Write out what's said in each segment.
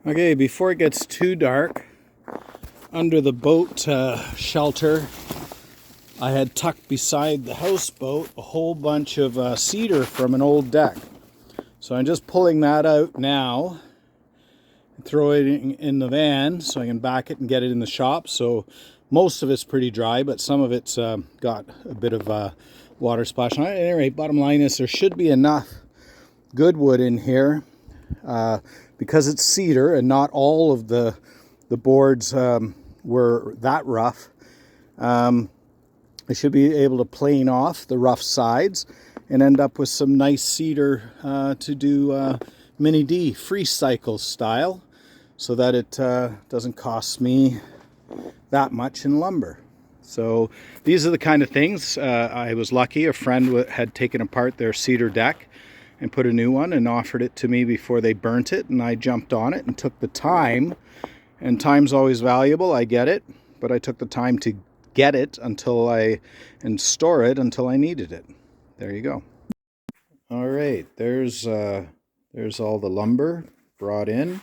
Okay, before it gets too dark, under the boat shelter, I had tucked beside the houseboat a whole bunch of cedar from an old deck. So I'm just pulling that out now, throw it in the van so I can back it and get it in the shop. So most of it's pretty dry, but some of it's got a bit of water splash on it. Anyway, bottom line is there should be enough good wood in here because it's cedar and not all of the boards were that rough. I should be able to plane off the rough sides and end up with some nice cedar to do mini D free cycle style, so that it doesn't cost me that much in lumber. So these are the kind of things. I was lucky. A friend had taken apart their cedar deck and put a new one and offered it to me before they burnt it, and I jumped on it and took the time. And time's always valuable, I get it, but I took the time to get it and store it until I needed it. There you go. All right, there's all the lumber brought in.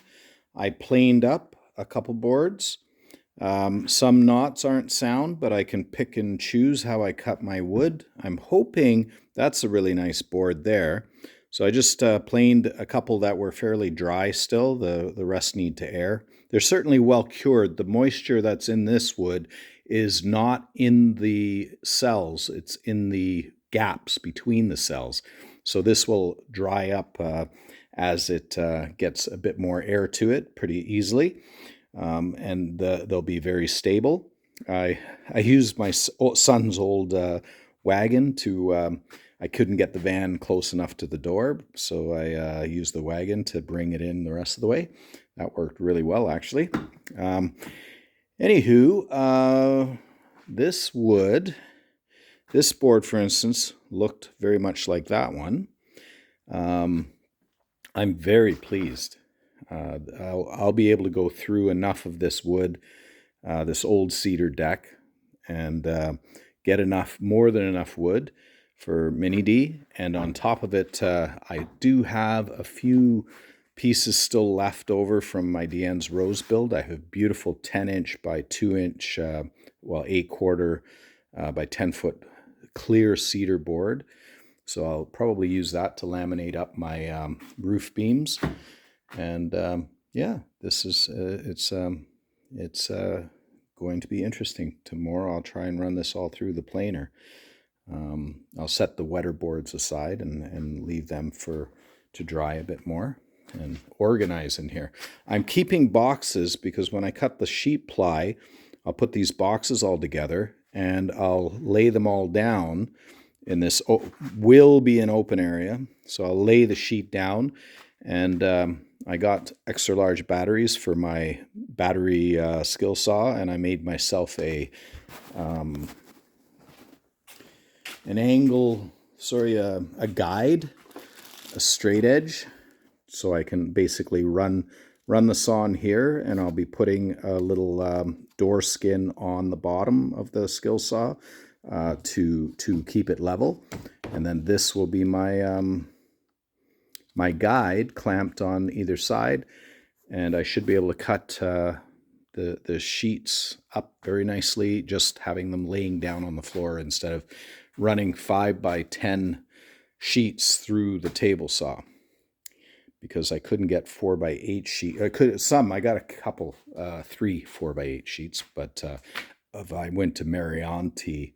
I planed up a couple boards. Some knots aren't sound, but I can pick and choose how I cut my wood. I'm hoping that's a really nice board there. So I just planed a couple that were fairly dry still. The rest need to air. They're certainly well cured. The moisture that's in this wood is not in the cells. It's in the gaps between the cells. So this will dry up as it gets a bit more air to it pretty easily. And they'll be very stable. I used my son's old wagon to, I couldn't get the van close enough to the door, so I used the wagon to bring it in the rest of the way. That worked really well, actually. Anywho, this board, for instance, looked very much like that one. I'm very pleased. I'll be able to go through enough of this wood, this old cedar deck, and get more than enough wood for mini D. And on top of it, I do have a few pieces still left over from my Deanne's Rose build. I have a beautiful 10-inch by 2-inch, A-quarter by 10-foot clear cedar board. So I'll probably use that to laminate up my roof beams. And yeah, this is it's going to be interesting. Tomorrow I'll try and run this all through the planer. I'll set the wetter boards aside and leave them to dry a bit more and organize in here. I'm keeping boxes because when I cut the sheet ply, I'll put these boxes all together and I'll lay them all down in this will be an open area. So I'll lay the sheet down, and I got extra large batteries for my battery skill saw, and I made myself a guide, a straight edge, so I can basically run the saw in here, and I'll be putting a little door skin on the bottom of the skill saw to keep it level, and then this will be my my guide clamped on either side, and I should be able to cut the sheets up very nicely, just having them laying down on the floor instead of running 5 by 10 sheets through the table saw, because I couldn't get 4 by 8 sheet. I got a couple 3 4 by 8 sheets, but I went to Meranti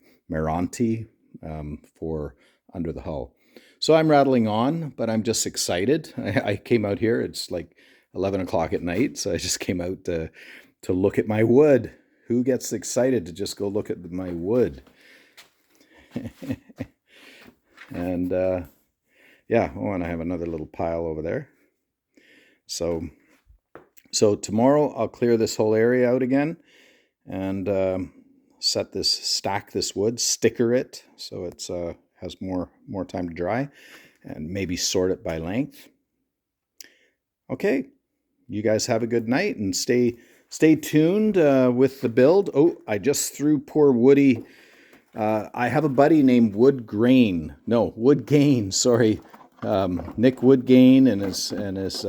for under the hull. So I'm rattling on, but I'm just excited. I came out here, it's like 11 o'clock at night, so I just came out to look at my wood. Who gets excited to just go look at my wood? And yeah, and I have another little pile over there. So tomorrow I'll clear this whole area out again and stack this wood, sticker it so it's has more time to dry, and maybe sort it by length. Okay, you guys have a good night and stay tuned with the build. Oh, I just threw poor Woody. I have a buddy named Woodgain, sorry. Nick Woodgain and his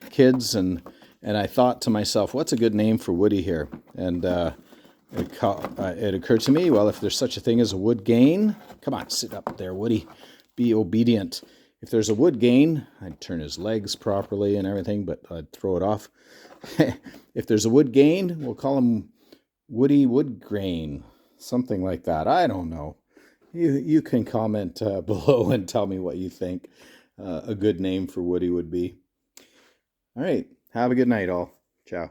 kids and And I thought to myself, what's a good name for Woody here? And it occurred to me, well, if there's such a thing as a wood gain, come on, sit up there, Woody. Be obedient. If there's a wood gain, I'd turn his legs properly and everything, but I'd throw it off. If there's a wood gain, we'll call him Woody Woodgrain, something like that. I don't know. You can comment below and tell me what you think a good name for Woody would be. All right. Have a good night, all. Ciao.